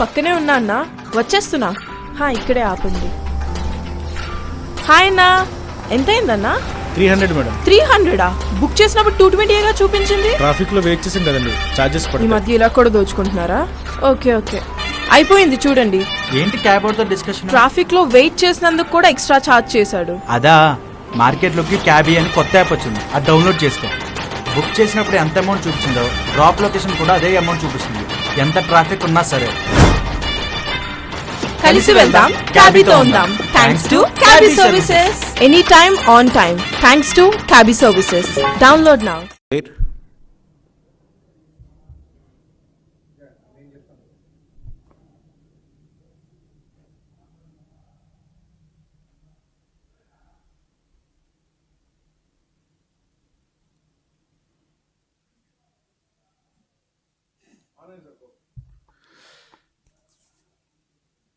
పక్కనే ఉన్నా అన్నా, వచ్చేస్తున్నా. ఇక్కడే ఆపండి. హాయ్ అన్నా, ఎంతైందన్నా? 300 మేడం. 300? బుక్ చేసినప్పుడు 220గా చూపించింది. ట్రాఫిక్ లో వెయిట్ చేసాం కదండి, చార్జెస్ పడతాయి. ఈ మధ్య ఇలా కూడా దోచుకుంటున్నారా? ఓకే అయిపోయింది చూడండి. ఏంటి క్యాబ్ తో డిస్కషన్? ట్రాఫిక్ లో వెయిట్ చేసినందుకు కూడా ఎక్స్ట్రా ఛార్జ్ చేశాడు. అదా, మార్కెట్ లోకి క్యాబీ అని కొత్త యాప్ వచ్చింది, అది డౌన్లోడ్ చేసుకో. బుక్ చేసినప్పుడు ఎంత అమౌంట్ చూపించిందో డ్రాప్ లొకేషన్ కూడా అదే అమౌంట్ చూపిస్తుంది, ఎంత ట్రాఫిక్ ఉన్నా సరే. కలిసి వెళ్దాం, క్యాబీతో ఉందాం. Thanks to Cabbie services. Any time on time thanks to Cabbie services. Download now.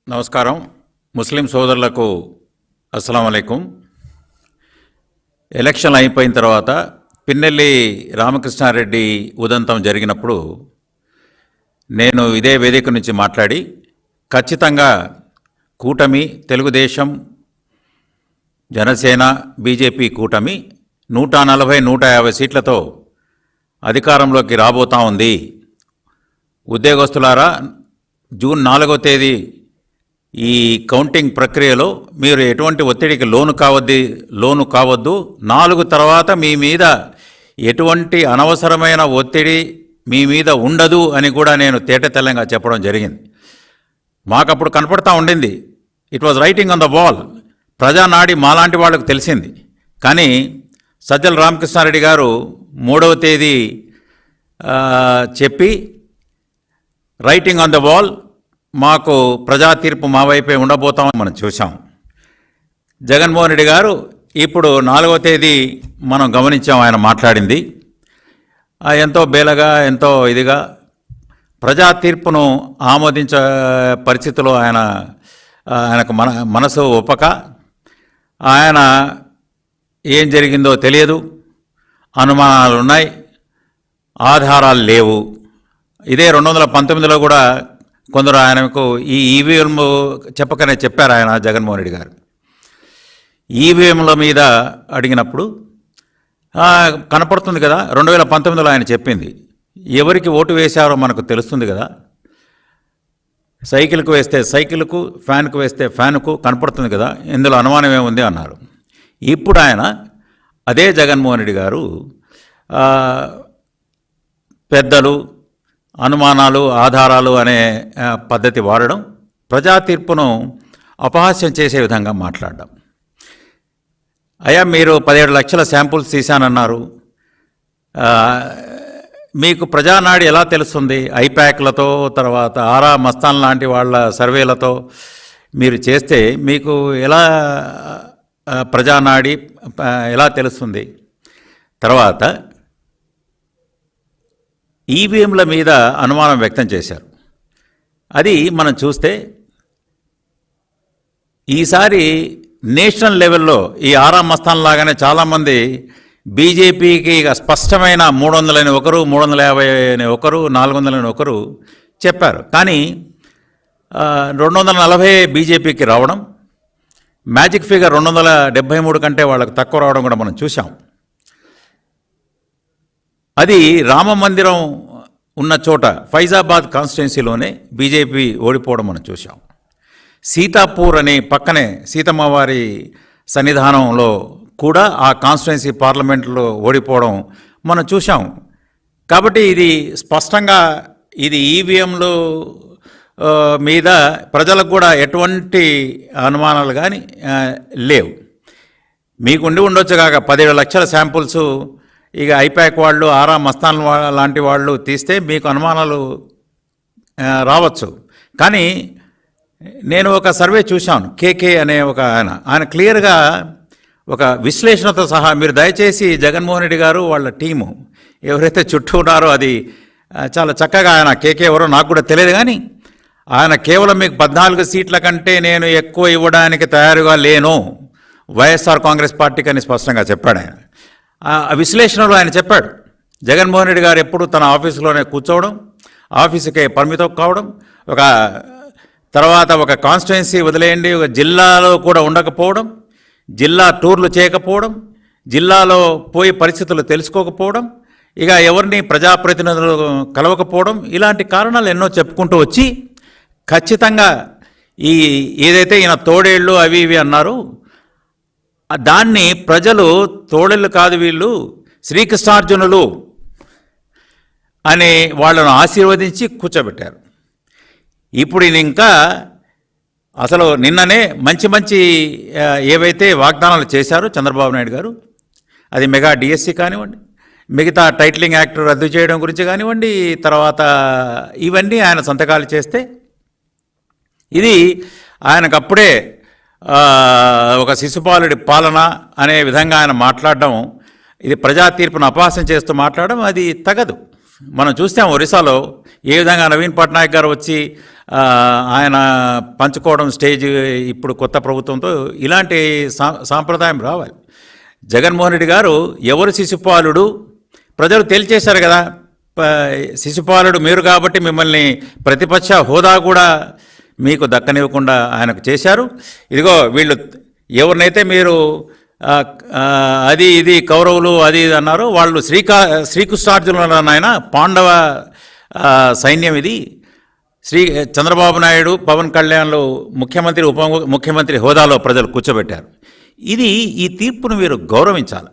నమస్కారం. ముస్లిం సోదరులకు అస్సలాము అలైకుం. ఎలక్షన్ అయిపోయిన తర్వాత పిన్నెల్లి రామకృష్ణారెడ్డి ఉదంతం జరిగినప్పుడు నేను ఇదే వేదిక నుంచి మాట్లాడి ఖచ్చితంగా కూటమి, తెలుగుదేశం, జనసేన, బీజేపీ కూటమి 140-150 సీట్లతో అధికారంలోకి రాబోతా ఉంది. ఉద్యోగస్తులారా, జూన్ 4వ తేదీ ఈ కౌంటింగ్ ప్రక్రియలో మీరు ఎటువంటి ఒత్తిడికి లోను కావద్దు. 4 తర్వాత మీ మీద ఎటువంటి అనవసరమైన ఒత్తిడి మీ మీద ఉండదు అని కూడా నేను తేటతెల్లంగా చెప్పడం జరిగింది. మాకప్పుడు కనపడతా ఉండింది, it was writing on the wall. ప్రజానాడి మాలాంటి వాళ్ళకు తెలిసింది. కానీ సజ్జల రామకృష్ణారెడ్డి గారు 3వ తేదీ చెప్పి రైటింగ్ ఆన్ ద వాల్, మాకు ప్రజా తీర్పు మా వైపే ఉండబోతామని మనం చూసాం. జగన్మోహన్ రెడ్డి గారు ఇప్పుడు 4వ తేదీ మనం గమనించాం, ఆయన మాట్లాడింది ఎంతో బేలగా, ఎంతో ఇదిగా. ప్రజా తీర్పును ఆమోదించే పరిస్థితిలో ఆయనకు మనసు ఒప్పక, ఆయన ఏం జరిగిందో తెలియదు, అనుమానాలు ఉన్నాయి, ఆధారాలు లేవు. ఇదే 2019లో కూడా కొందరు ఆయనకు ఈ ఈవీఎం చెప్పకనే చెప్పారు. ఆయన జగన్మోహన్ రెడ్డి గారు ఈవీఎంల మీద అడిగినప్పుడు కనపడుతుంది కదా, 2019లో ఆయన చెప్పింది, ఎవరికి ఓటు వేశారో మనకు తెలుస్తుంది కదా, సైకిల్కు వేస్తే సైకిల్కు, ఫ్యాన్కు వేస్తే ఫ్యాన్కు కనపడుతుంది కదా, ఇందులో అనుమానం ఏముంది అన్నారు. ఇప్పుడు ఆయన అదే జగన్మోహన్ రెడ్డి గారు పెద్దలు, అనుమానాలు, ఆధారాలు అనే పద్ధతి వాడడం, ప్రజా తీర్పును అపహాస్యం చేసే విధంగా మాట్లాడడం. అయ్యా, మీరు 17 లక్షల శాంపుల్స్ తీశానన్నారు, మీకు ప్రజానాడి ఎలా తెలుస్తుంది? ఐప్యాక్లతో, తర్వాత ఆరా మస్తాన్ లాంటి వాళ్ళ సర్వేలతో మీరు చేస్తే మీకు ఎలా ప్రజానాడి ఎలా తెలుస్తుంది? తర్వాత ఈవీఎంల మీద అనుమానం వ్యక్తం చేశారు. అది మనం చూస్తే ఈసారి నేషనల్ లెవెల్లో ఈ ఆరా మస్తాన్ లాగానే చాలామంది బీజేపీకి స్పష్టమైన 300 అని ఒకరు, 350 అని ఒకరు, 400 అని ఒకరు చెప్పారు. కానీ 240 బీజేపీకి రావడం, మ్యాజిక్ ఫిగర్ 273 కంటే వాళ్ళకు తక్కువ రావడం కూడా మనం చూసాం. అది రామ మందిరం ఉన్న చోట ఫైజాబాద్ కాన్స్టిట్యున్సీలోనే బీజేపీ ఓడిపోవడం మనం చూసాం. సీతాపూర్ అనే పక్కనే సీతమ్మవారి సన్నిధానంలో కూడా ఆ కాన్స్టిట్యున్సీ పార్లమెంట్లో ఓడిపోవడం మనం చూసాం. కాబట్టి ఇది స్పష్టంగా ఇది ఈవీఎంలు మీద ప్రజలకు కూడా ఎటువంటి అనుమానాలు కానీ లేవు. మీకు ఉండొచ్చు కాక 17 లక్షల శాంపుల్స్ ఇక ఐప్యాక్ వాళ్ళు, ఆరా మస్తాన్ లాంటి వాళ్ళు తీస్తే మీకు అనుమానాలు రావచ్చు. కానీ నేను ఒక సర్వే చూశాను, కేకే అనే ఒక ఆయన క్లియర్గా ఒక విశ్లేషణతో సహా, మీరు దయచేసి జగన్మోహన్ రెడ్డి గారు వాళ్ళ టీము ఎవరైతే చుట్టూ ఉన్నారో అది చాలా చక్కగా, ఆయన కేకే ఎవరో నాకు కూడా తెలియదు, కానీ ఆయన కేవలం మీకు 14 సీట్ల కంటే నేను ఎక్కువ ఇవ్వడానికి తయారుగా లేను వైఎస్ఆర్ కాంగ్రెస్ పార్టీకి అని స్పష్టంగా చెప్పాడు. ఆయన ఆ విశ్లేషణలో ఆయన చెప్పాడు, జగన్మోహన్ రెడ్డి గారు ఎప్పుడు తన ఆఫీసులోనే కూర్చోవడం, ఆఫీసుకే పరిమితం కావడం, ఒక తర్వాత ఒక కాన్స్టిట్యుయెన్సీ వదిలేయండి, ఒక జిల్లాలో కూడా ఉండకపోవడం, జిల్లా టూర్లు చేయకపోవడం, జిల్లాలో పోయి పరిస్థితులు తెలుసుకోకపోవడం, ఇక ఎవరిని ప్రజాప్రతినిధులు కలవకపోవడం, ఇలాంటి కారణాలు ఎన్నో చెప్పుకుంటూ వచ్చి ఖచ్చితంగా ఏదైతే ఈయన తోడేళ్ళు అవి ఇవి అన్నారు, దాన్ని ప్రజలు తోడేళ్ళు కాదు వీళ్ళు శ్రీకృష్ణార్జునులు అని వాళ్ళను ఆశీర్వదించి కూర్చోబెట్టారు. ఇప్పుడు ఈయన ఇంకా అసలు నిన్ననే మంచి మంచి ఏవైతే వాగ్దానాలు చేశారో చంద్రబాబు నాయుడు గారు, అది మెగా డిఎస్సి కానివ్వండి, మిగతా టైటిలింగ్ యాక్ట్ రద్దు చేయడం గురించి కానివ్వండి, తర్వాత ఇవన్నీ ఆయన సంతకాలు చేస్తే ఇది ఆయనకప్పుడే ఒక శిశుపాలుడి పాలన అనే విధంగా ఆయన మాట్లాడడం, ఇది ప్రజా తీర్పును అపహాస్యం చేస్తూ మాట్లాడడం అది తగదు. మనం చూస్తాం ఒరిస్సాలో ఏ విధంగా నవీన్ పట్నాయక్ గారు వచ్చి ఆయన పంచుకోవడం స్టేజ్, ఇప్పుడు కొత్త ప్రభుత్వంతో ఇలాంటి సాంప్రదాయం రావాలి. జగన్మోహన్ రెడ్డి గారు ఎవరు శిశుపాలుడు ప్రజలు తేల్చేశారు కదా, శిశుపాలుడు మీరు కాబట్టి మిమ్మల్ని ప్రతిపక్ష హోదా కూడా మీకు దక్కనివ్వకుండా ఆయనకు చేశారు. ఇదిగో వీళ్ళు ఎవరినైతే మీరు అది ఇది కౌరవులు అది ఇది అన్నారు, వాళ్ళు శ్రీకృష్ణార్జునులు ఆయన పాండవ సైన్యం. ఇది చంద్రబాబు నాయుడు, పవన్ కళ్యాణ్లు ముఖ్యమంత్రి ఉప ముఖ్యమంత్రి హోదాలో ప్రజలు కూర్చోబెట్టారు. ఈ తీర్పును మీరు గౌరవించాలి.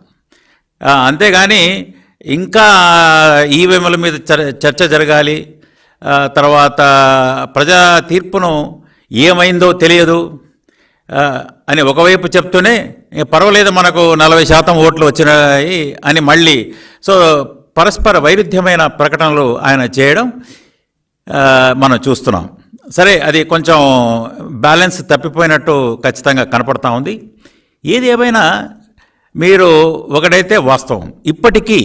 అంతేగాని ఇంకా ఈవీఎంల మీద చర్చ జరగాలి, తర్వాత ప్రజా తీర్పును ఏమైందో తెలియదు అని ఒకవైపు చెప్తూనే పర్వాలేదు మనకు 40% ఓట్లు వచ్చినాయి అని మళ్ళీ పరస్పర వైరుధ్యమైన ప్రకటనలు ఆయన చేయడం మనం చూస్తున్నాం. సరే, అది కొంచెం బ్యాలెన్స్ తప్పిపోయినట్టు ఖచ్చితంగా కనపడతా ఉంది. ఏది ఏమైనా మీరు ఒకటైతే వాస్తవం, ఇప్పటికీ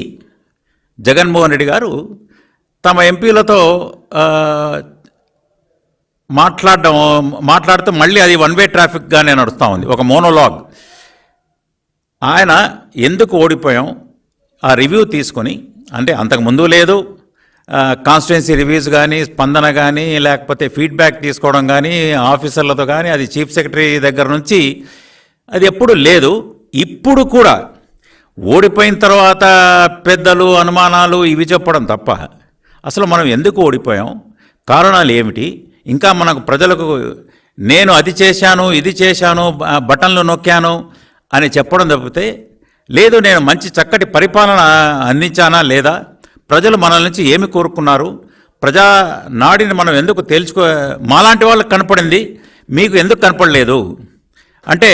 జగన్మోహన్ రెడ్డి గారు తమ ఎంపీలతో మాట్లాడుతూ మళ్ళీ అది వన్ వే ట్రాఫిక్గానే నడుస్తూ ఉంది, ఒక మోనోలాగ్. ఆయన ఎందుకు ఓడిపోయాం ఆ రివ్యూ తీసుకొని, అంటే అంతకుముందు లేదు కాన్స్టిట్యుయెన్సీ రివ్యూస్ కానీ, స్పందన కానీ, లేకపోతే ఫీడ్బ్యాక్ తీసుకోవడం కానీ ఆఫీసర్లతో కానీ, అది చీఫ్ సెక్రటరీ దగ్గర నుంచి అది ఎప్పుడు లేదు. ఇప్పుడు కూడా ఓడిపోయిన తర్వాత పెద్దలు అనుమానాలు ఇవి చెప్పడం తప్ప అసలు మనం ఎందుకు ఓడిపోయాం, కారణాలు ఏమిటి, ఇంకా మనకు ప్రజలకు నేను అది చేశాను ఇది చేశాను బటన్లు నొక్కాను అని చెప్పడం తప్పితే లేదు నేను మంచి చక్కటి పరిపాలన అందించానా లేదా, ప్రజలు మన నుంచి ఏమి కోరుకున్నారు, ప్రజా నాడిని మనం ఎందుకు మాలాంటి వాళ్ళకి కనపడింది మీకు ఎందుకు కనపడలేదు అంటే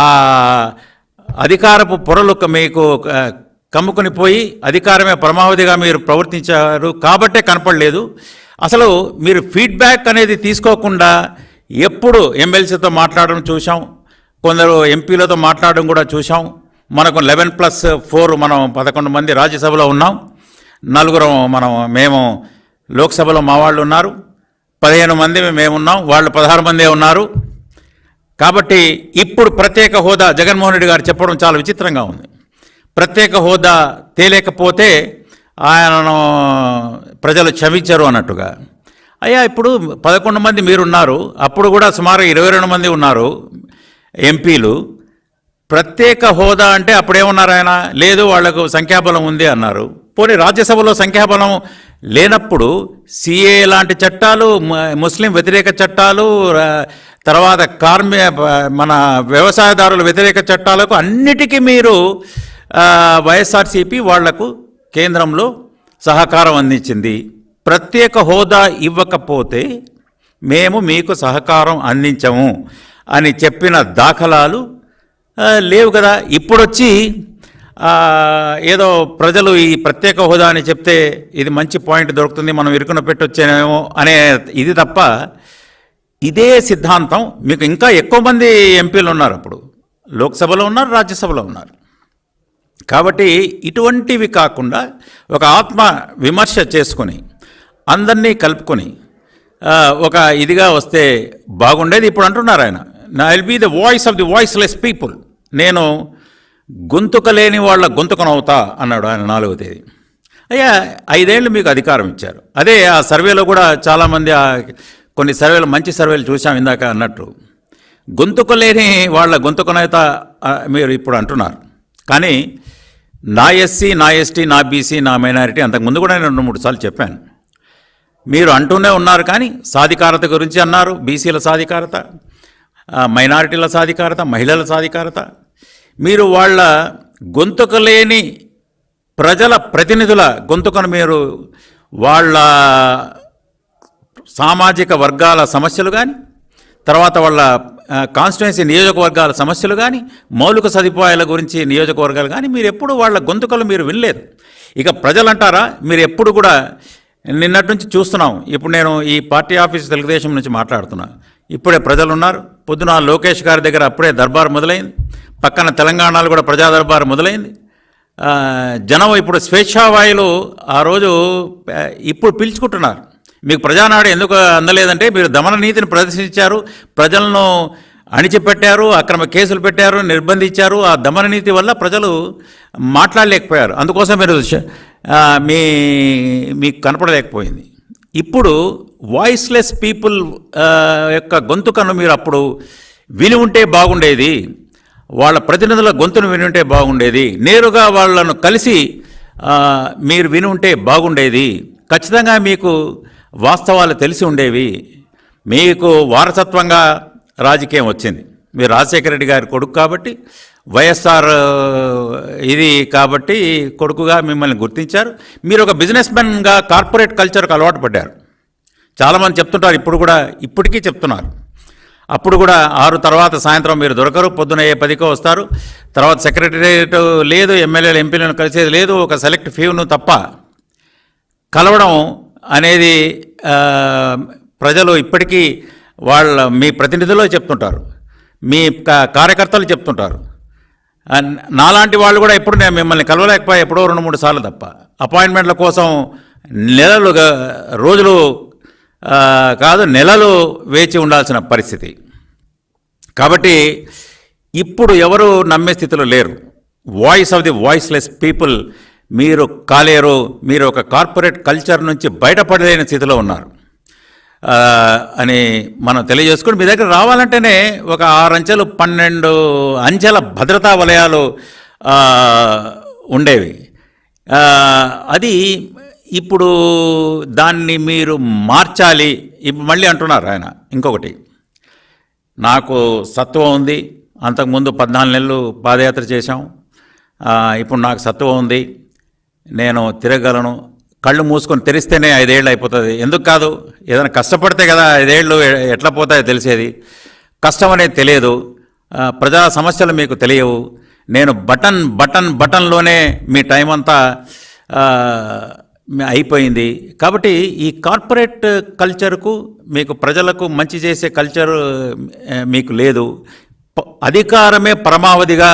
ఆ అధికారపు పొరలు మీకు కమ్ముకొని పోయి అధికారమే పరమావధిగా మీరు ప్రవర్తించారు కాబట్టే కనపడలేదు. అసలు మీరు ఫీడ్బ్యాక్ అనేది తీసుకోకుండా ఎప్పుడు ఎమ్మెల్సీతో మాట్లాడడం చూసాం, కొందరు ఎంపీలతో మాట్లాడడం కూడా చూసాం. మనకు 11+4 మనం 11 మంది రాజ్యసభలో ఉన్నాం, 4 మేము లోక్సభలో మా వాళ్ళు ఉన్నారు, 15 మంది మేమున్నాం, వాళ్ళు 16 మందే ఉన్నారు. కాబట్టి ఇప్పుడు ప్రత్యేక హోదా జగన్మోహన్ రెడ్డి గారు చెప్పడం చాలా విచిత్రంగా ఉంది. ప్రత్యేక హోదా తేలేకపోతే ఆయనను ప్రజలు క్షమించరు అన్నట్టుగా. అయ్యా ఇప్పుడు 11 మంది మీరున్నారు, అప్పుడు కూడా సుమారు 22 మంది ఉన్నారు ఎంపీలు. ప్రత్యేక హోదా అంటే అప్పుడేమన్నారు ఆయన, లేదు వాళ్లకు సంఖ్యాబలం ఉంది అన్నారు. పోనీ రాజ్యసభలో సంఖ్యాబలం లేనప్పుడు సిఏ లాంటి చట్టాలు, ముస్లిం వ్యతిరేక చట్టాలు, తర్వాత మన వ్యవసాయదారుల వ్యతిరేక చట్టాలకు అన్నిటికీ మీరు వైఎస్ఆర్సీపీ వాళ్లకు కేంద్రంలో సహకారం అందించింది. ప్రత్యేక హోదా ఇవ్వకపోతే మేము మీకు సహకారం అందించము అని చెప్పిన దాఖలాలు లేవు కదా. ఇప్పుడొచ్చి ఏదో ప్రజలు ఈ ప్రత్యేక హోదా అని చెప్తే ఇది మంచి పాయింట్ దొరుకుతుంది, మనం ఇరుకున పెట్టొచ్చేమో అనే ఇది తప్ప, ఇదే సిద్ధాంతం మీకు ఇంకా ఎక్కువ మంది ఎంపీలు ఉన్నారు, అప్పుడు లోక్సభలో ఉన్నారు, రాజ్యసభలో ఉన్నారు. కాబట్టి ఇటువంటివి కాకుండా ఒక ఆత్మ విమర్శ చేసుకొని అందరినీ కలుపుకొని ఒక ఇదిగా వస్తే బాగుండేది. ఇప్పుడు అంటున్నారు ఆయన, I will be the voice of the voiceless people, నేను గొంతుక లేని వాళ్ళ గొంతుకనవుతా అన్నాడు ఆయన 4వ తేదీ. అయ్యా 5 ఏళ్ళు మీకు అధికారం ఇచ్చారు. అదే ఆ సర్వేలో కూడా చాలామంది కొన్ని సర్వేలు మంచి సర్వేలు చూసాం ఇందాక అన్నట్టు, గొంతుకు లేని వాళ్ళ గొంతుకునైత మీరు ఇప్పుడు అంటున్నారు. కానీ నా ఎస్సీ, నా ఎస్టీ, నా బీసీ, నా మైనారిటీ అంతకుముందు కూడా నేను 2-3 సార్లు చెప్పాను. మీరు అంటూనే ఉన్నారు కానీ సాధికారత గురించి అన్నారు. బీసీల సాధికారత, మైనారిటీల సాధికారత, మహిళల సాధికారత. మీరు వాళ్ళ గొంతుకు లేని ప్రజల ప్రతినిధుల గొంతుకను మీరు వాళ్ళ సామాజిక వర్గాల సమస్యలు కానీ, తర్వాత వాళ్ళ కాన్స్టిట్యున్సీ నియోజకవర్గాల సమస్యలు కానీ, మౌలిక సదుపాయాల గురించి నియోజకవర్గాలు కానీ మీరు ఎప్పుడు వాళ్ళ గొంతుకలు మీరు వినలేదు. ఇక ప్రజలంటారా, మీరు ఎప్పుడు కూడా నిన్నటి నుంచి చూస్తున్నాం. ఇప్పుడు నేను ఈ పార్టీ ఆఫీస్ తెలుగుదేశం నుంచి మాట్లాడుతున్నా. ఇప్పుడే ప్రజలు ఉన్నారు. పొద్దున లోకేష్ గారి దగ్గర అప్పుడే దర్బార్ మొదలైంది. పక్కన తెలంగాణలో కూడా ప్రజా దర్బార్ మొదలైంది. జనం ఇప్పుడు స్వేచ్ఛావాయులు ఆ రోజు ఇప్పుడు పిలుచుకుంటున్నారు. మీకు ప్రజానాడు ఎందుకు అందలేదంటే మీరు దమన నీతిని ప్రదర్శించారు, ప్రజలను అణిచిపెట్టారు, అక్రమ కేసులు పెట్టారు, నిర్బంధించారు. ఆ దమన నీతి వల్ల ప్రజలు మాట్లాడలేకపోయారు. అందుకోసం మీరు మీకు కనపడలేకపోయింది. ఇప్పుడు వాయిస్లెస్ పీపుల్ యొక్క గొంతుకను మీరు అప్పుడు విని ఉంటే బాగుండేది. వాళ్ళ ప్రతినిధుల గొంతును విని ఉంటే బాగుండేది. నేరుగా వాళ్ళను కలిసి మీరు విని ఉంటే బాగుండేది. ఖచ్చితంగా మీకు వాస్తవాలు తెలిసి ఉండేవి. మీకు వారసత్వంగా రాజకీయం వచ్చింది. మీరు రాజశేఖర రెడ్డి గారి కొడుకు కాబట్టి, వైఎస్ఆర్ ఇది కాబట్టి కొడుకుగా మిమ్మల్ని గుర్తించారు. మీరు ఒక బిజినెస్ మ్యాన్గా కార్పొరేట్ కల్చర్కు అలవాటు పడ్డారు. చాలామంది చెప్తుంటారు, ఇప్పటికీ చెప్తున్నారు. అప్పుడు కూడా 6 తర్వాత సాయంత్రం మీరు దొరకరు, పొద్దున 10కో వస్తారు. తర్వాత సెక్రటరియట్ లేదు, ఎమ్మెల్యేలు ఎంపీలను కలిసేది లేదు, ఒక సెలెక్ట్ ఫ్యూను తప్ప కలవడం అనేది ప్రజలు ఇప్పటికీ మీ ప్రతినిధులు చెప్తుంటారు, మీ కార్యకర్తలు చెప్తుంటారు. నాలాంటి వాళ్ళు కూడా ఎప్పుడు నేను మిమ్మల్ని కలవలేకపోయా, ఎప్పుడో 2-3 సార్లు తప్ప. అపాయింట్మెంట్ల కోసం రోజులు కాదు నెలలు వేచి ఉండాల్సిన పరిస్థితి. కాబట్టి ఇప్పుడు ఎవరు నమ్మే స్థితిలో లేరు. Voice of the voiceless people మీరు కాలేరు. మీరు ఒక కార్పొరేట్ కల్చర్ నుంచి బయటపడలేని స్థితిలో ఉన్నారు అని మనం తెలియజేసుకుని, మీ దగ్గర రావాలంటేనే ఒక 6 అంచెలు 12 అంచెల భద్రతా వలయాలు ఉండేవి. అది ఇప్పుడు దాన్ని మీరు మార్చాలి. ఇప్పుడు మళ్ళీ అంటున్నారు ఆయన ఇంకొకటి, నాకు సత్వం ఉంది, అంతకుముందు 14 నెలలు పాదయాత్ర చేశాం, ఇప్పుడు నాకు సత్వం ఉంది, నేను తిరగలను. కళ్ళు మూసుకొని తెరిస్తేనే 5 ఏళ్ళు అయిపోతుంది. ఎందుకు కాదు, ఏదైనా కష్టపడితే కదా 5 ఏళ్ళు ఎట్లా పోతాయో తెలిసేది. కష్టం అనేది తెలియదు, ప్రజా సమస్యలు మీకు తెలియవు. నేను బటన్లోనే మీ టైం అంతా అయిపోయింది. కాబట్టి ఈ కార్పొరేట్ కల్చర్కు, మీకు ప్రజలకు మంచి చేసే కల్చర్ మీకు లేదు. అధికారమే పరమావధిగా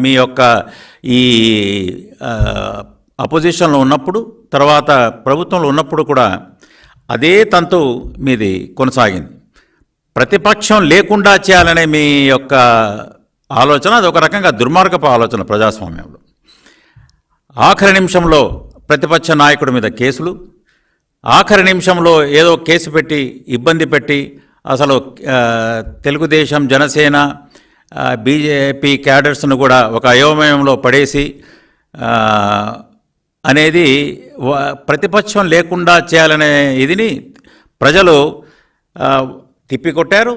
మీ యొక్క ఈ అపోజిషన్లో ఉన్నప్పుడు, తర్వాత ప్రభుత్వంలో ఉన్నప్పుడు కూడా అదే తంతు మీది కొనసాగింది. ప్రతిపక్షం లేకుండా చేయాలనే మీ యొక్క ఆలోచన అది ఒక రకంగా దుర్మార్గపు ఆలోచన ప్రజాస్వామ్యంలో. ఆఖరి నిమిషంలో ప్రతిపక్ష నాయకుడి మీద కేసులు, ఆఖరి నిమిషంలో ఏదో కేసు పెట్టి ఇబ్బంది పెట్టి అసలు తెలుగుదేశం, జనసేన, బీజేపీ క్యాడర్స్ను కూడా ఒక అయోమయంలో పడేసి అనేది ప్రతిపక్షం లేకుండా చేయాలనే ఇదిని ప్రజలు తిప్పికొట్టారు.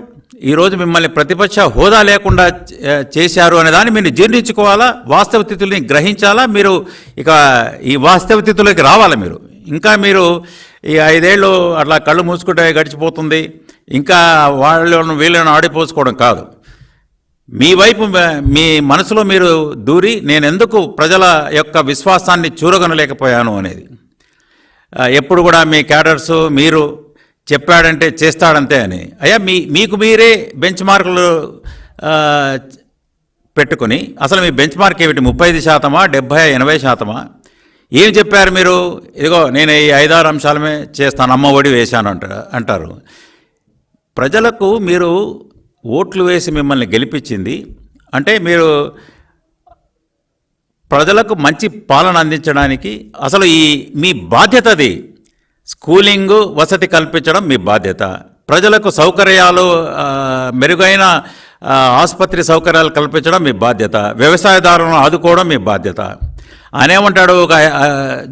ఈరోజు మిమ్మల్ని ప్రతిపక్ష హోదా లేకుండా చేశారు అనే దాన్ని మీరు జీర్ణించుకోవాలా, వాస్తవ స్థితుల్ని గ్రహించాలా. మీరు ఇక ఈ వాస్తవ స్థితుల్లోకి రావాలి. ఇంకా మీరు ఈ 5 ఏళ్ళు అట్లా కళ్ళు మూసుకుంటే గడిచిపోతుంది, ఇంకా వీళ్ళను ఆడిపోసుకోవడం కాదు. మీ వైపు మీ మనసులో మీరు దూరి నేను ఎందుకు ప్రజల యొక్క విశ్వాసాన్ని చూరగొనలేకపోయాను అనేది. ఎప్పుడు కూడా మీ క్యాడర్స్ మీరు చెప్పాడంటే చేస్తాడంతే అని. అయ్యా మీకు మీరే బెంచ్ మార్కులు పెట్టుకుని అసలు మీ బెంచ్ మార్క్ ఏమిటి? 35%, 70%, 80%? ఏం చెప్పారు మీరు? ఇదిగో నేను ఈ 5-6 అంశాలమే చేస్తాను, అమ్మ ఒడి వేశాను అంటారు. ప్రజలకు మీరు ఓట్లు వేసి మిమ్మల్ని గెలిపించింది అంటే మీరు ప్రజలకు మంచి పాలన అందించడానికి అసలు మీ బాధ్యత అది. స్కూలింగు వసతి కల్పించడం మీ బాధ్యత, ప్రజలకు సౌకర్యాలు మెరుగైన ఆసుపత్రి సౌకర్యాలు కల్పించడం మీ బాధ్యత, వ్యవసాయదారులను ఆదుకోవడం మీ బాధ్యత. అనేమంటాడు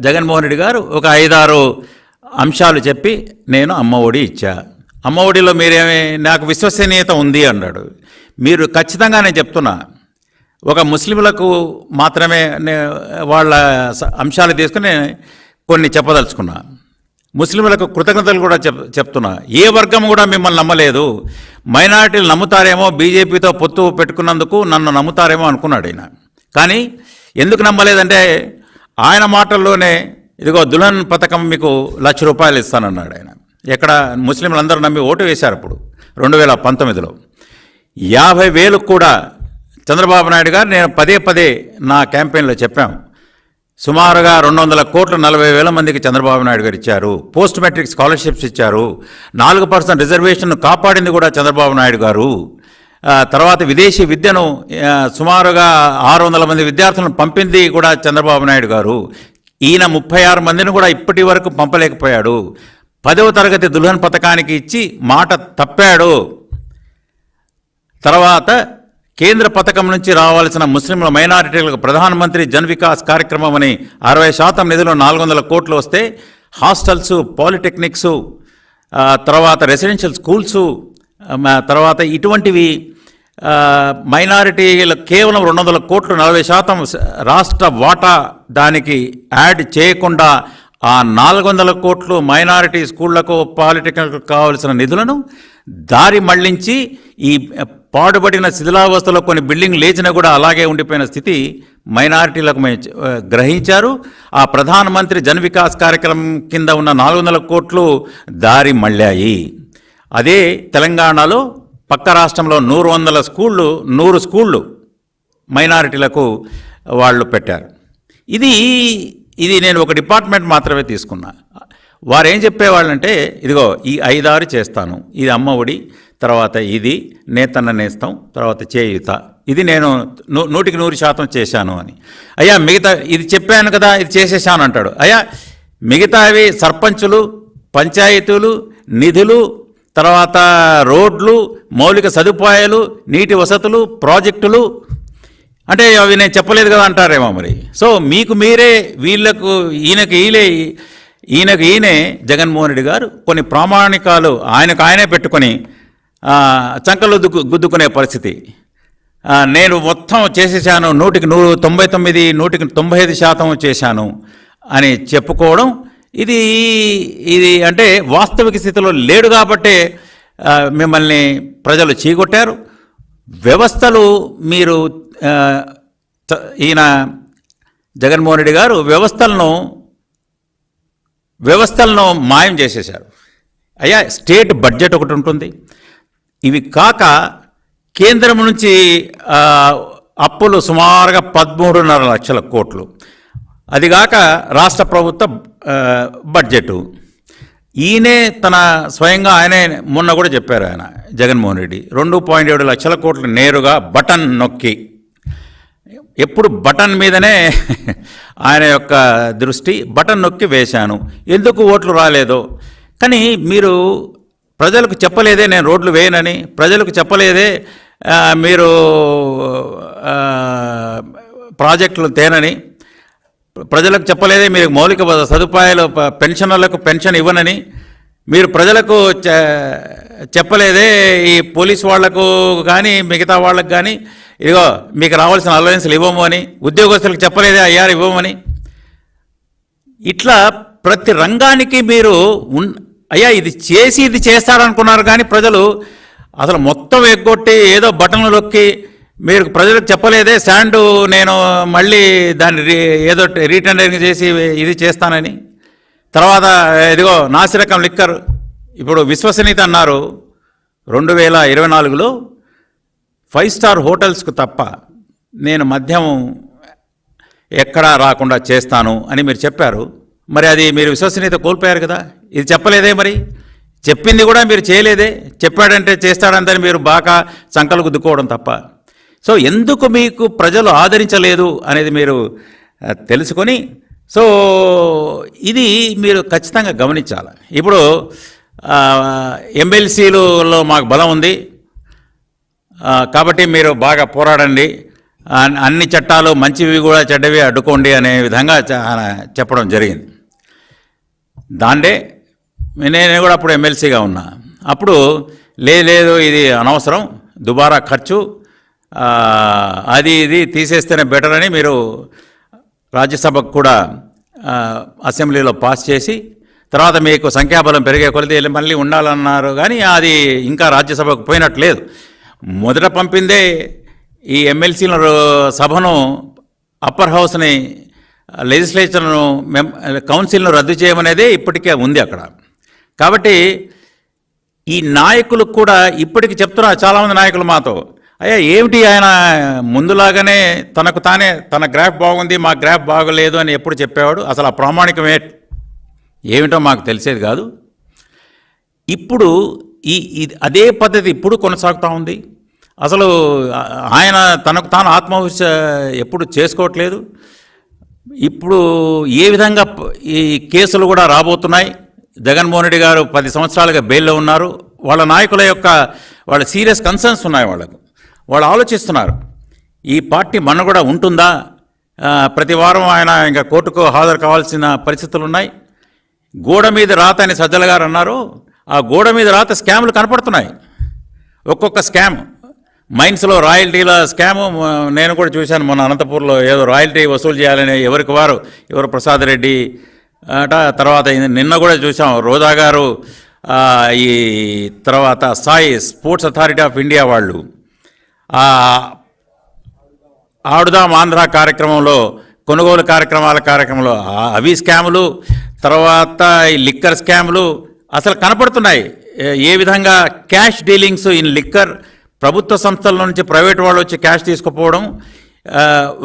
జగన్మోహన్ రెడ్డి గారు ఒక 5-6 అంశాలు చెప్పి నేను అమ్మ ఒడి ఇచ్చా, అమ్మ ఒడిలో మీరేమి నాకు విశ్వసనీయత ఉంది అన్నాడు. మీరు ఖచ్చితంగా నేను చెప్తున్నా, ఒక ముస్లింలకు మాత్రమే వాళ్ళ అంశాలు తీసుకుని కొన్ని చెప్పదలుచుకున్నా. ముస్లింలకు కృతజ్ఞతలు కూడా చెప్తున్నా. ఏ వర్గం కూడా మిమ్మల్ని నమ్మలేదు. మైనారిటీలు నమ్ముతారేమో, బీజేపీతో పొత్తు పెట్టుకున్నందుకు నన్ను నమ్ముతారేమో అనుకున్నాడు ఆయన. కానీ ఎందుకు నమ్మలేదంటే ఆయన మాటల్లోనే ఇదిగో దుల్హన్ పథకం మీకు ₹1,00,000 ఇస్తానన్నాడు ఆయన. ఎక్కడ ముస్లింలందరూ నమ్మి ఓటు వేశారు. అప్పుడు 2019లో 50,000 కూడా చంద్రబాబు నాయుడు గారు నేను పదే నా క్యాంపెయిన్లో చెప్పాం. సుమారుగా 200 కోట్లు 40,000 మందికి చంద్రబాబు నాయుడు గారు ఇచ్చారు. పోస్ట్ మెట్రిక్ స్కాలర్షిప్స్ ఇచ్చారు. 4% రిజర్వేషన్ కాపాడింది కూడా చంద్రబాబు నాయుడు గారు. తర్వాత విదేశీ విద్యను సుమారుగా 600 మంది విద్యార్థులను పంపింది కూడా చంద్రబాబు నాయుడు గారు. ఈయన 36 మందిని కూడా ఇప్పటి వరకు పంపలేకపోయాడు. 10వ తరగతి దుల్హన్ పథకానికి ఇచ్చి మాట తప్పాడు. తర్వాత కేంద్ర పథకం నుంచి రావాల్సిన ముస్లింల మైనారిటీలకు ప్రధానమంత్రి జన్ వికాస్ కార్యక్రమం అని 60% నిధులు 400 కోట్లు వస్తే హాస్టల్స్, పాలిటెక్నిక్స్, తర్వాత రెసిడెన్షియల్ స్కూల్స్, తర్వాత ఇటువంటివి మైనారిటీలకు కేవలం 200 కోట్లు 40% రాష్ట్ర వాటా దానికి యాడ్ చేయకుండా ఆ 400 కోట్లు మైనారిటీ స్కూళ్లకు, పాలిటెక్నిక్లకు కావాల్సిన నిధులను దారి మళ్లించి ఈ పాడుబడిన శిథిలావస్థలో కొన్ని బిల్డింగ్ లేచినా కూడా అలాగే ఉండిపోయిన స్థితి మైనారిటీలకు గ్రహించారు. ఆ ప్రధానమంత్రి జన్ వికాస్ కార్యక్రమం కింద ఉన్న 400 కోట్లు దారి మళ్ళాయి. అదే తెలంగాణలో పక్క రాష్ట్రంలో 100 స్కూళ్ళు మైనారిటీలకు వాళ్ళు పెట్టారు. ఇది నేను ఒక డిపార్ట్మెంట్ మాత్రమే తీసుకున్నా. వారు ఏం చెప్పేవాళ్ళంటే ఇదిగో ఈ 5-6 చేస్తాను, ఇది అమ్మ ఒడి, తర్వాత ఇది నేతన్న నేస్తం, తర్వాత చేయుత, ఇది నేను 100% చేశాను అని. అయ్యా మిగతా ఇది చెప్పాను కదా ఇది చేసేసాను అంటాడు. అయ్యా మిగతావి సర్పంచులు, పంచాయతీలు, నిధులు, తర్వాత రోడ్లు, మౌలిక సదుపాయాలు, నీటి వసతులు, ప్రాజెక్టులు అంటే అవి నేను చెప్పలేదు కదా అంటారేమో మరి. సో మీకు మీరే వీళ్లకు ఈయనే జగన్మోహన్ రెడ్డి గారు కొన్ని ప్రామాణికాలు ఆయనే పెట్టుకొని చంకలు గుద్దుకునే పరిస్థితి. నేను మొత్తం చేసేసాను, 100% చేశాను అని చెప్పుకోవడం ఇది అంటే వాస్తవిక స్థితిలో లేడు కాబట్టే మిమ్మల్ని ప్రజలు చీకొట్టారు. వ్యవస్థలు మీరు ఈయన జగన్మోహన్ రెడ్డి గారు వ్యవస్థలను మాయం చేసేశారు. అయ్యా స్టేట్ బడ్జెట్ ఒకటి ఉంటుంది, ఇవి కాక కేంద్రం నుంచి అప్పులు సుమారుగా 13.5 లక్షల కోట్లు, అదిగాక రాష్ట్ర ప్రభుత్వ బడ్జెట్. ఈయనే స్వయంగా ఆయనే మొన్న కూడా చెప్పారు ఆయన జగన్మోహన్ రెడ్డి 2.7 లక్షల కోట్లు నేరుగా బటన్ నొక్కి, ఎప్పుడు బటన్ మీదనే ఆయన యొక్క దృష్టి, బటన్ నొక్కి వేశాను. ఎందుకు ఓట్లు రాలేదో కానీ మీరు ప్రజలకు చెప్పలేదే నేను రోడ్లు వేయనని, ప్రజలకు చెప్పలేదే మీరు ప్రాజెక్టులు తేనని, ప్రజలకు చెప్పలేదే మీరు మౌలిక సదుపాయాలు పెన్షన్లకు పెన్షన్ ఇవ్వనని, మీరు ప్రజలకు చెప్పలేదే ఈ పోలీస్ వాళ్లకు కానీ మిగతా వాళ్ళకు కానీ ఇదిగో మీకు రావాల్సిన అలవెన్స్లు ఇవ్వము అని, ఉద్యోగస్తులకు చెప్పలేదే అయ్యారు ఇవ్వమని. ఇట్లా ప్రతి రంగానికి మీరు అయ్యా ఇది చేస్తారనుకున్నారు కానీ ప్రజలు అసలు మొత్తం ఎగ్గొట్టి ఏదో బటన్లు నొక్కి మీరు ప్రజలకు చెప్పలేదే శాండు నేను మళ్ళీ దాన్ని ఏదో రీటెండరింగ్ చేసి ఇది చేస్తానని. తర్వాత ఇదిగో నాసిరకం లిక్కర్ ఇప్పుడు విశ్వసనీయత అన్నారు. 2024లో 5 స్టార్ హోటల్స్కు తప్ప నేను మద్యం ఎక్కడా రాకుండా చేస్తాను అని మీరు చెప్పారు. మరి అది మీరు విశ్వసనీయత కోల్పోయారు కదా. ఇది చెప్పలేదే, మరి చెప్పింది కూడా మీరు చేయలేదే. చెప్పాడంటే చేస్తాడంతని మీరు బాగా సంకలు గుద్దుకోవడం తప్ప సో ఎందుకు మీకు ప్రజలు ఆదరించలేదు అనేది మీరు తెలుసుకొని, సో ఇది మీరు ఖచ్చితంగా గమనించాలి. ఇప్పుడు ఎమ్మెల్సీలలో మాకు బలం ఉంది కాబట్టి మీరు బాగా పోరాడండి, అన్ని చట్టాలు మంచివి కూడా చెడ్డవి అడ్డుకోండి అనే విధంగా చెప్పడం జరిగింది. దాండే నేను కూడా అప్పుడు ఎమ్మెల్సీగా ఉన్నా. అప్పుడు లేదు ఇది అనవసరం, దుబారా ఖర్చు, అది ఇది తీసేస్తేనే బెటర్ అని మీరు రాజ్యసభకు కూడా అసెంబ్లీలో పాస్ చేసి, తర్వాత మీకు సంఖ్యాబలం పెరిగే కొలది మళ్ళీ ఉండాలన్నారు. కానీ అది ఇంకా రాజ్యసభకు పోయినట్లేదు. మొదట పంపిందే ఈ ఎమ్మెల్సీల సభను, అప్పర్ హౌస్ని, లెజిస్లేచర్ను, కౌన్సిల్ను రద్దు చేయమనేదే ఇప్పటికే ఉంది అక్కడ. కాబట్టి ఈ నాయకులు కూడా ఇప్పటికి చెప్తున్నారు చాలామంది నాయకులు మాతో, అయ్యా ఏమిటి ఆయన ముందులాగానే తనకు తానే తన గ్రాఫ్ బాగుంది, మా గ్రాఫ్ బాగలేదు అని ఎప్పుడు చెప్పేవాడు. అసలు ఆ ప్రామాణికమే ఏమిటో మాకు తెలిసేది కాదు. ఇప్పుడు అదే పద్ధతి ఇప్పుడు కొనసాగుతూ ఉంది. అసలు ఆయన తనకు తాను ఆత్మవిమర్శ ఎప్పుడు చేసుకోవట్లేదు. ఇప్పుడు ఏ విధంగా ఈ కేసులు కూడా రాబోతున్నాయి. జగన్మోహన్ రెడ్డి గారు 10 సంవత్సరాలుగా బెయిల్లో ఉన్నారు. వాళ్ళ నాయకుల యొక్క వాళ్ళ సీరియస్ కన్సర్న్స్ ఉన్నాయి. వాళ్ళు ఆలోచిస్తున్నారు, ఈ పార్టీ మన కూడా ఉంటుందా. ప్రతి వారం ఆయన ఇంకా కోర్టుకు హాజరు కావాల్సిన పరిస్థితులు ఉన్నాయి. గోడ మీద రాత అని సజ్జల గారు అన్నారు. ఆ గోడ మీద రాత స్కాములు కనపడుతున్నాయి. ఒక్కొక్క స్కామ్, మైన్స్లో రాయల్టీల స్కాము నేను కూడా చూశాను. మొన్న అనంతపూర్లో ఏదో రాయల్టీ వసూలు చేయాలని ఎవరు ప్రసాద్ రెడ్డి అట. తర్వాత నిన్న కూడా చూసాం రోజా గారు, ఈ తర్వాత Sai sports authority of India వాళ్ళు ఆడుదాం ఆంధ్ర కార్యక్రమంలో, కొనుగోలు కార్యక్రమంలో అవి స్కాములు, తర్వాత ఈ లిక్కర్ స్కాములు అసలు కనపడుతున్నాయి. ఏ విధంగా క్యాష్ డీలింగ్స్ ఇన్ లిక్కర్, ప్రభుత్వ సంస్థల నుంచి ప్రైవేట్ వాళ్ళు వచ్చి క్యాష్ తీసుకుపోవడం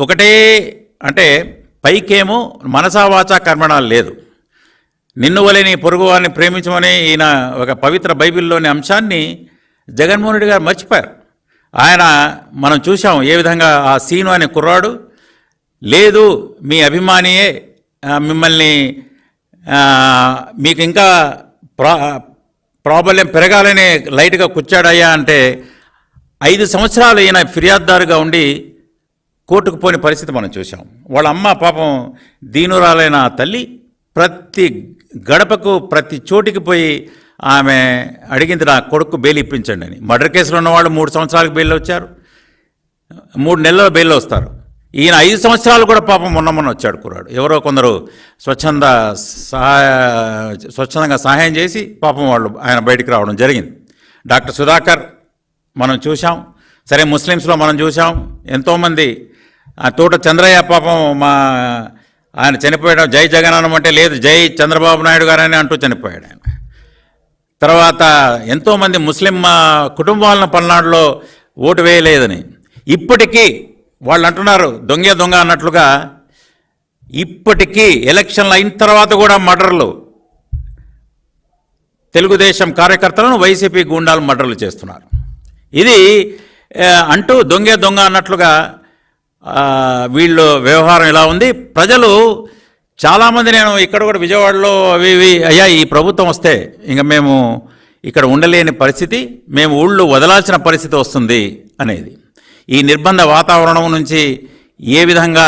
ఒకటే. అంటే పైకేమో మనసా వాచా కర్మణాలు లేదు. నిన్ను వలె నీ పొరుగు వారిని ప్రేమించమని ఈయన ఒక పవిత్ర బైబిల్లోని అంశాన్ని జగన్మోహన్ రెడ్డి గారు మర్చిపోయారు. ఆయన మనం చూసాం ఏ విధంగా ఆ సీను అనే కుర్రాడు, లేదు మీ అభిమానియే మిమ్మల్ని మీకు ఇంకా ప్రాబల్యం పెరగాలనే లైట్గా కూర్చాడయ్యా అంటే 5 సంవత్సరాలు ఈయన ఫిర్యాదుదారుగా ఉండి కోర్టుకు పోని పరిస్థితి మనం చూసాం. వాళ్ళ అమ్మ పాపం దీనురాలైన తల్లి ప్రతి గడపకు ప్రతి చోటికి పోయి ఆమె అడిగింది, నా కొడుకు బెయిల్ ఇప్పించండి అని. మర్డర్ కేసులో ఉన్నవాళ్ళు 3 సంవత్సరాలకు బెయిల్లో వచ్చారు, 3 నెలల బెయిల్లో వస్తారు. ఈయన 5 సంవత్సరాలు కూడా పాపం మొన్న వచ్చాడు కుర్రాడు. ఎవరో కొందరు స్వచ్ఛందంగా సహాయం చేసి పాపం ఆయన బయటికి రావడం జరిగింది. డాక్టర్ సుధాకర్ మనం చూసాం. సరే, ముస్లిమ్స్లో మనం చూసాం ఎంతోమంది. తోట చంద్రయ్య పాపం ఆయన చనిపోయడం, జై జగన్ అంటే లేదు జై చంద్రబాబు నాయుడు గారని అంటూ చనిపోయాడు ఆయన. తర్వాత ఎంతోమంది ముస్లిం కుటుంబాలను పల్నాడులో ఓటు వేయలేదని ఇప్పటికీ వాళ్ళు అంటున్నారు, దొంగ అన్నట్లుగా. ఇప్పటికీ ఎలక్షన్లు అయిన తర్వాత కూడా మర్డర్లు, తెలుగుదేశం కార్యకర్తలను వైసీపీ గూండాలు మర్డర్లు చేస్తున్నారు. ఇది అంటూ దొంగ అన్నట్లుగా వీళ్ళు వ్యవహారం ఇలా ఉంది. ప్రజలు చాలామంది, నేను ఇక్కడ కూడా విజయవాడలో అవి అయ్యా ఈ ప్రభుత్వం వస్తే ఇంకా మేము ఇక్కడ ఉండలేని పరిస్థితి, మేము ఊళ్ళు వదలాల్సిన పరిస్థితి వస్తుంది అనేది. ఈ నిర్బంధ వాతావరణం నుంచి ఏ విధంగా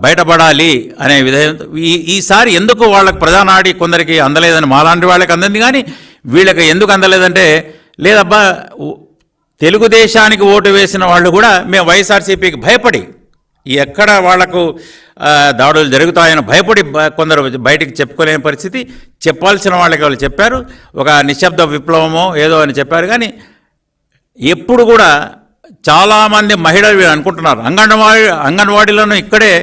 బయటపడాలి అనే విధంగా ఈసారి ఎందుకు వాళ్ళకి ప్రధానాడి కొందరికి అందలేదని మాలాంటి వాళ్ళకి అందింది, కానీ వీళ్ళకి ఎందుకు అందలేదంటే, లేదబ్బా తెలుగుదేశానికి ఓటు వేసిన వాళ్ళు కూడా మేము వైఎస్ఆర్సీపీకి భయపడి, ఎక్కడ వాళ్లకు దాడులు జరుగుతాయని భయపడి కొందరు బయటికి చెప్పుకోలేని పరిస్థితి. చెప్పాల్సిన వాళ్ళకి వాళ్ళు చెప్పారు, ఒక నిశ్శబ్ద విప్లవమో ఏదో అని చెప్పారు. కానీ ఎప్పుడు కూడా చాలామంది మహిళలు అనుకుంటున్నారు అంగన్వాడీలను ఇక్కడే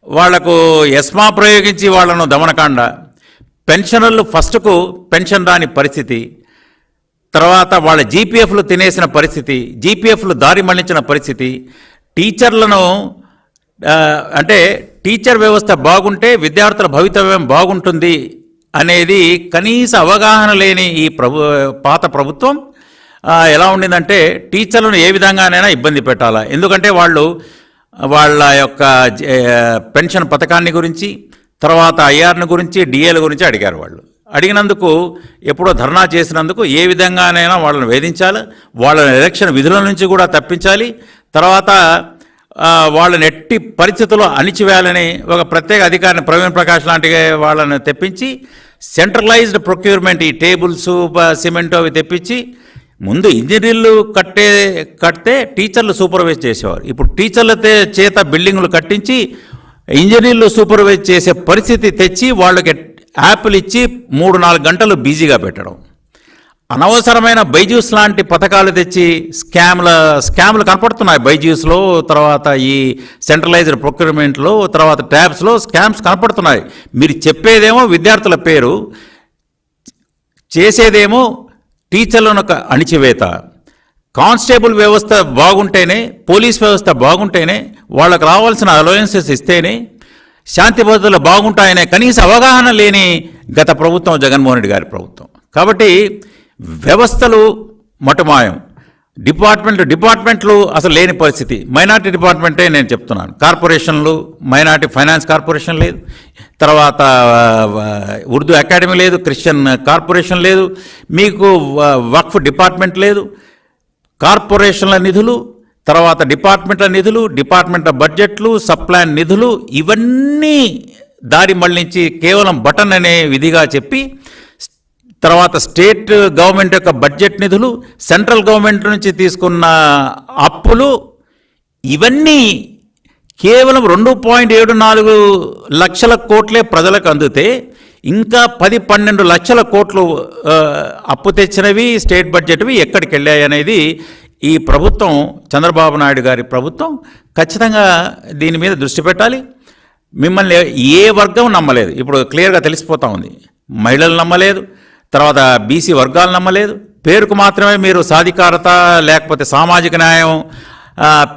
వాళ్లకు ఎస్మా ప్రయోగించి వాళ్లను దమనకాండ, పెన్షనర్లు ఫస్ట్కు పెన్షన్ రాని పరిస్థితి, తర్వాత వాళ్ళ జీపీఎఫ్లు తినేసిన పరిస్థితి, జీపీఎఫ్లు దారి మళ్లించిన పరిస్థితి, టీచర్లను అంటే టీచర్ వ్యవస్థ బాగుంటే విద్యార్థుల భవితవ్యం బాగుంటుంది అనేది కనీస అవగాహన లేని ఈ పాత ప్రభుత్వం ఎలా ఉండిందంటే టీచర్లను ఏ విధంగానైనా ఇబ్బంది పెట్టాలా, ఎందుకంటే వాళ్ళ యొక్క పెన్షన్ పథకాన్ని గురించి, తర్వాత ఐఆర్ని గురించి, డిఏల గురించి అడిగారు. అడిగినందుకు ఎప్పుడో ధర్నా చేసినందుకు ఏ విధంగానైనా వాళ్ళని వేధించాలి, వాళ్ళని ఎలక్షన్ విధుల నుంచి కూడా తప్పించాలి, తర్వాత వాళ్ళని ఎట్టి పరిస్థితుల్లో అణిచివేయాలని ఒక ప్రత్యేక అధికారిని ప్రవీణ్ ప్రకాష్ లాంటి వాళ్ళని తెప్పించి సెంట్రలైజ్డ్ ప్రొక్యూర్మెంట్, ఈ టేబుల్స్, సిమెంట్ అవి తెప్పించి ముందు ఇంజనీర్లు కడితే టీచర్లు సూపర్వైజ్ చేసేవారు. ఇప్పుడు టీచర్ల చేత బిల్డింగ్లు కట్టించి ఇంజనీర్లు సూపర్వైజ్ చేసే పరిస్థితి తెచ్చి వాళ్ళకి యాప్లు ఇచ్చి 3-4 గంటలు బిజీగా పెట్టడం, అనవసరమైన బైజూస్ లాంటి పథకాలు తెచ్చి స్కామ్లు కనపడుతున్నాయి. బైజూస్లో, తర్వాత ఈ సెంట్రలైజ్డ్ ప్రొక్యూర్మెంట్లో, తర్వాత ట్యాబ్స్లో స్కామ్స్ కనపడుతున్నాయి. మీరు చెప్పేదేమో విద్యార్థుల పేరు, చేసేదేమో టీచర్లను అణిచివేత. కానిస్టేబుల్ వ్యవస్థ బాగుంటేనే, పోలీస్ వ్యవస్థ బాగుంటేనే, వాళ్ళకు రావాల్సిన అలవెన్సెస్ ఇస్తేనే శాంతి భద్రతలు బాగుంటాయనే కనీస అవగాహన లేని గత ప్రభుత్వం జగన్మోహన్ రెడ్డి గారి ప్రభుత్వం. కాబట్టి వ్యవస్థలు మటుమాయం, డిపార్ట్మెంట్లు అసలు లేని పరిస్థితి. మైనార్టీ డిపార్ట్మెంటే నేను చెప్తున్నాను. కార్పొరేషన్లు, మైనార్టీ ఫైనాన్స్ కార్పొరేషన్ లేదు, తర్వాత ఉర్దూ అకాడమీ లేదు, క్రిస్టియన్ కార్పొరేషన్ లేదు, మీకు వక్ఫ్ డిపార్ట్మెంట్ లేదు. కార్పొరేషన్ల నిధులు, తర్వాత డిపార్ట్మెంట్ల నిధులు, డిపార్ట్మెంట్ల బడ్జెట్లు, సప్లాన్ నిధులు, ఇవన్నీ దారి మళ్లించి కేవలం బటన్ అనే విధిగా చెప్పి, తర్వాత స్టేట్ గవర్నమెంట్ యొక్క బడ్జెట్ నిధులు, సెంట్రల్ గవర్నమెంట్ నుంచి తీసుకున్న అప్పులు, ఇవన్నీ కేవలం 2.74 లక్షల కోట్లే ప్రజలకు అందితే ఇంకా 10-12 లక్షల కోట్లు అప్పు తెచ్చినవి స్టేట్ బడ్జెట్వి ఎక్కడికి వెళ్ళాయి అనేది ఈ ప్రభుత్వం, చంద్రబాబు నాయుడు గారి ప్రభుత్వం ఖచ్చితంగా దీని మీద దృష్టి పెట్టాలి. మిమ్మల్ని ఏ వర్గం నమ్మలేదు, ఇప్పుడు క్లియర్గా తెలిసిపోతూ ఉంది. మహిళలు నమ్మలేదు, తర్వాత బీసీ వర్గాలు నమ్మలేదు. పేరుకు మాత్రమే మీరు సాధికారత, లేకపోతే సామాజిక న్యాయం,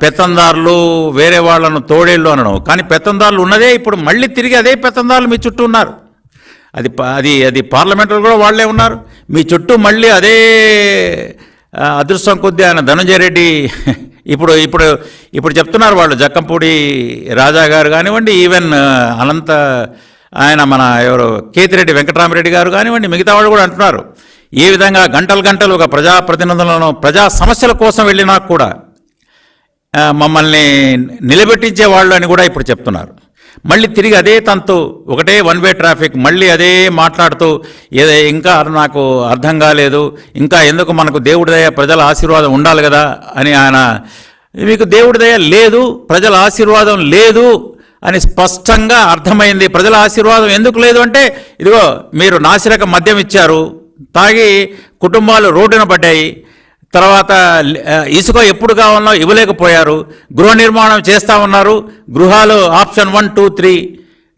పెత్తందారులు, వేరే వాళ్ళను తోడేళ్ళు అనడం. కానీ పెత్తందారులు ఉన్నదే ఇప్పుడు మళ్ళీ తిరిగి అదే పెత్తందారులు మీ చుట్టూ ఉన్నారు. అది పార్లమెంట్లో కూడా వాళ్ళే ఉన్నారు మీ చుట్టూ. మళ్ళీ అదే అదృష్టం కొద్దీ ఆయన ధనంజయ రెడ్డి ఇప్పుడు చెప్తున్నారు వాళ్ళు, జక్కంపూడి రాజా గారు కానివ్వండి, ఈవెన్ ఆయన మన ఎవరు కేతిరెడ్డి వెంకటరామరెడ్డి గారు కానివ్వండి, మిగతా వాళ్ళు కూడా అంటున్నారు ఏ విధంగా గంటలు ఒక ప్రజాప్రతినిధులను ప్రజా సమస్యల కోసం వెళ్ళినా కూడా మమ్మల్ని నిలబెట్టించే వాళ్ళు అని కూడా ఇప్పుడు చెప్తున్నారు. మళ్ళీ తిరిగి అదే తంతు, ఒకటే వన్ వే ట్రాఫిక్, మళ్ళీ అదే మాట్లాడుతూ ఇంకా నాకు అర్థం కాలేదు, ఇంకా ఎందుకు మనకు దేవుడి దయ, ప్రజల ఆశీర్వాదం ఉండాలి కదా అని ఆయన, మీకు దేవుడి దయ లేదు, ప్రజల ఆశీర్వాదం లేదు అని స్పష్టంగా అర్థమైంది. ప్రజల ఆశీర్వాదం ఎందుకు లేదు అంటే, ఇదిగో మీరు నాసిరక మద్యం ఇచ్చారు, తాగి కుటుంబాలు రోడ్డున పడ్డాయి, తర్వాత ఇసుక ఎప్పుడు కావాలనో ఇవ్వలేకపోయారు, గృహ నిర్మాణం చేస్తూ ఉన్నారు, గృహాలు ఆప్షన్ 1, 2, 3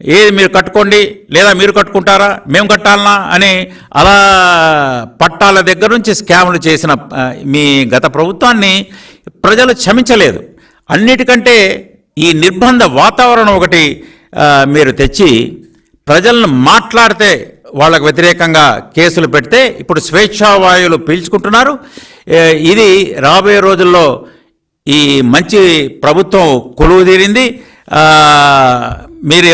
ఏది మీరు కట్టుకోండి, లేదా మీరు కట్టుకుంటారా, మేము కట్టాలనా అని అలా పట్టాల దగ్గర నుంచి స్కాములు చేసిన మీ గత ప్రభుత్వాన్ని ప్రజలు క్షమించలేదు. అన్నిటికంటే ఈ నిర్బంధ వాతావరణం ఒకటి మీరు తెచ్చి ప్రజలను మాట్లాడితే వాళ్ళకు వ్యతిరేకంగా కేసులు పెడితే ఇప్పుడు స్వేచ్ఛావాయువులు పీల్చుకుంటున్నారు. ఇది రాబోయే రోజుల్లో ఈ మంచి ప్రభుత్వం కొలువు తీరింది. మీరు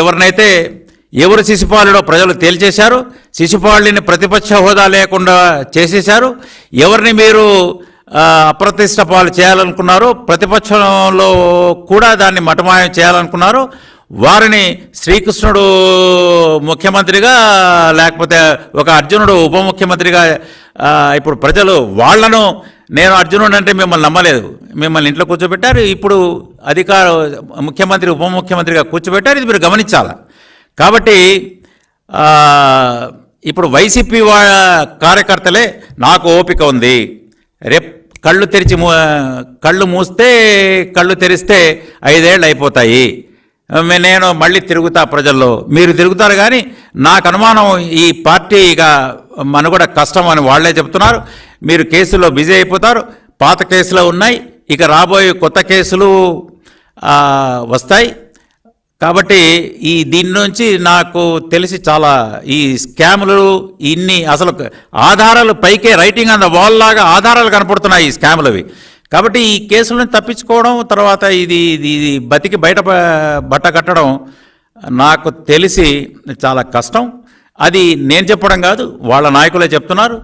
ఎవరు శిశుపాలుడో ప్రజలు తేల్చేశారు. శిశుపాలుని ప్రతిపక్ష హోదా లేకుండా చేసేశారు. ఎవరిని మీరు అప్రతిష్ట పాలు చేయాలనుకున్నారో, ప్రతిపక్షంలో కూడా దాన్ని మటమాయం చేయాలనుకున్నారో వారిని శ్రీకృష్ణుడు ముఖ్యమంత్రిగా, లేకపోతే ఒక అర్జునుడు ఉప ముఖ్యమంత్రిగా ఇప్పుడు ప్రజలు వాళ్లను, నేను అర్జునుడు అంటే మిమ్మల్ని నమ్మలేదు, మిమ్మల్ని ఇంట్లో కూర్చోబెట్టారు, ఇప్పుడు ముఖ్యమంత్రి ఉప ముఖ్యమంత్రిగా కూర్చోబెట్టారు. ఇది మీరు గమనించాలి. కాబట్టి ఇప్పుడు వైసీపీ కార్యకర్తలే నాకు ఓపిక ఉంది, రేపు కళ్ళు మూస్తే కళ్ళు తెరిస్తే 5 ఏళ్ళు అయిపోతాయి, నేను మళ్ళీ తిరుగుతా ప్రజల్లో, మీరు తిరుగుతారు. కానీ నాకు అనుమానం ఈ పార్టీ ఇక మనుగడ కష్టం అని వాళ్లే చెప్తున్నారు. మీరు కేసుల్లో బిజీ అయిపోతారు, పాత కేసులు ఉన్నాయి, ఇక రాబోయే కొత్త కేసులు వస్తాయి. కాబట్టి దీని నుంచి నాకు తెలిసి చాలా ఈ స్కాములు ఇన్ని అసలు ఆధారాలు పైకే రైటింగ్ ఆన్ ద వాల్ లాగా ఆధారాలు కనపడుతున్నాయి ఈ స్కాములవి. కాబట్టి ఈ కేసులను తప్పించుకోవడం, తర్వాత ఇది బతికి బట్ట కట్టడం నాకు తెలిసి చాలా కష్టం. అది నేను చెప్పడం కాదు, వాళ్ళ నాయకులే చెప్తున్నారు.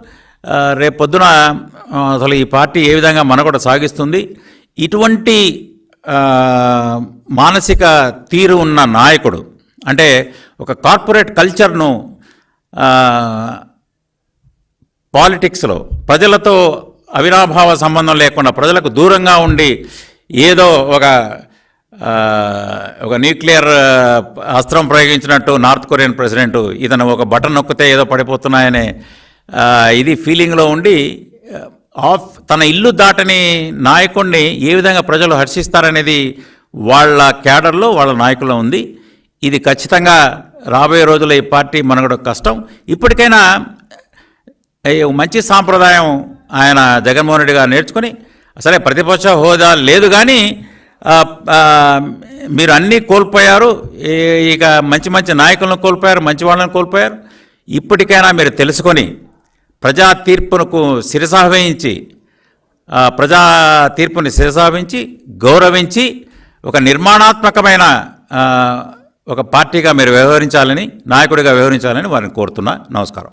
రేపు పొద్దున అసలు ఈ పార్టీ ఏ విధంగా మనుగడ సాగిస్తుంది, ఇటువంటి మానసిక తీరు ఉన్న నాయకుడు, అంటే ఒక కార్పొరేట్ కల్చర్ను పాలిటిక్స్లో ప్రజలతో అవినాభావ సంబంధం లేకుండా ప్రజలకు దూరంగా ఉండి ఏదో ఒక న్యూక్లియర్ అస్త్రం ప్రయోగించినట్టు నార్త్ కొరియన్ ప్రెసిడెంట్ ఇతను ఒక బటన్ నొక్కితే ఏదో పడిపోతున్నాయనే ఇది ఫీలింగ్లో ఉండి తన ఇల్లు దాటని నాయకుడిని ఏ విధంగా ప్రజలు హర్షిస్తారనేది వాళ్ళ క్యాడర్లో వాళ్ళ నాయకుల్లో ఉంది. ఇది ఖచ్చితంగా రాబోయే రోజుల్లో ఈ పార్టీ మనుగడ కష్టం. ఇప్పటికైనా మంచి సాంప్రదాయం ఆయన జగన్మోహన్ రెడ్డి గారు నేర్చుకుని, అసలే ప్రతిపక్ష హోదా లేదు కానీ మీరు అన్నీ కోల్పోయారు, ఇక మంచి మంచి నాయకులను కోల్పోయారు, మంచి వాళ్ళని కోల్పోయారు. ఇప్పటికైనా మీరు తెలుసుకొని ప్రజా తీర్పునకు శిరసావహించి ప్రజా తీర్పుని శిరసావహించి గౌరవించి ఒక నిర్మాణాత్మకమైన ఒక పార్టీగా మీరు వ్యవహరించాలని, నాయకుడిగా వ్యవహరించాలని వారిని కోరుతున్నా. నమస్కారం.